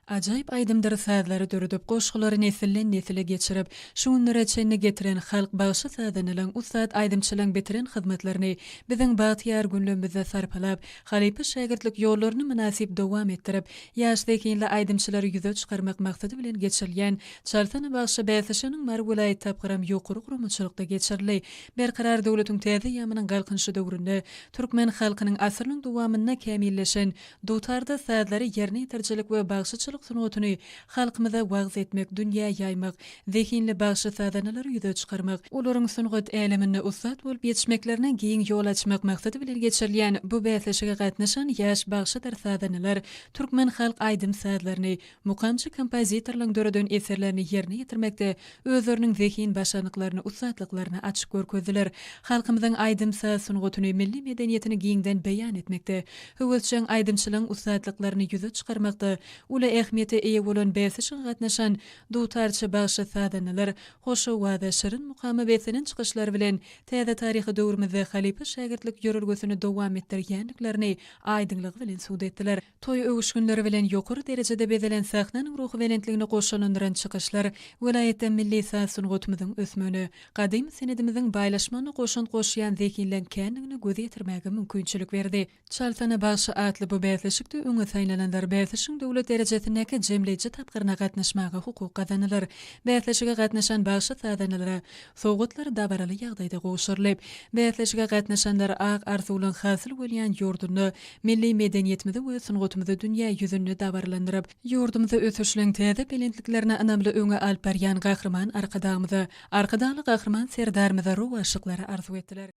Ajaýyp aýdymdyr sazlary döredip goşgulary nesilden nesile geçirip, şuny reçenine getiren halk bagyşy sazanylaň ustad aýdymçylygyň bitiren hyzmatlaryny biziň batyar günlemizde sarpalap, halypy şagirdlik ýollaryny münasip dowam etdirip, ýaş zekinli aýdymçylary ýüze çykarmak maksady bilen geçirilýän Çaltany bagyşy bäsişiniň Mar vilayet tapgyram ýokary gurumçylykda geçirilýär. Berkarar döwletiň täze ýamynyň galkynşy döwründe türkmen halkynyň asyrynyň dowamyna kämilleşen dutarda sazlary ýerine ýetirjilik we bagşyçylyk sunutuny halkymyza wagz etmek, dünýä ýaýmak, zekinli bagşy sazanylary ýüze çykarmak, olaryň sunugat älemini usat bolup ýetişmeklerine giň ýol açmak maksady bilen geçirilýän bu bäsişige gatnaşan ýaş bagşydyr sazanylar türkmen halk aýdym sazlaryny, mukamçy kompozitorlaryň döredän eserlerini ýerine ýetirmekde özleriniň zekin başarnyklaryny, usatlyklaryny açyk görkezdiler. Halkymyzyň aýdym saz sunugutyny, milli medeniýetini giňden beýan etmekde, höwetçiň aýdymçylygyň usatlyklaryny ýüze çykarmakda ula ähmiýete eýe bolan bäsişige gatnaşan dutarçy bagşy sazanylar hoşa wada şirin mukamy besinin çykyşlary bilen täze taryhy döwrümizde halypy şagirdlik ýörelgesini dowam etdirýänliklerini aýdymlygy bilen suwd etdiler. Toý öwüşgünleri bilen ýokary derejede bezelen sahnanyň ruhy welentligini goşulandyran çykyşlar vilayetde milli saz sunugutymyzyň ösmegini, gadym senedimiziň baýlaşmany goşun goşýan zekinlen kändigini göz ýetirmäge mümkinçilik berdi. Çaltana bagşy atly bu bäsişikde öňe saýlananlar bäsişiň döwlet derejesindäki jemleýici tapgyryna gatnaşmagy hukuk kazanylar. Bäsişige gatnaşan bagşy sazanylara sowgatlar dabaraly ýagdaýda goşurylyp, bäsişige gatnaşanlar ak arzuwlaryň hasyl bolýan ýurduny, milli medeniýetimizi we sunugutymyzy dünýä ýüzünde dabarlandyryp, ýurdumyzy ösüşleň täze belentliklerine anamly öňe alp barýan gahrman arkadamyzy, arkadaly gahrman serdarymyza ruh aşyklary arzu etdiler.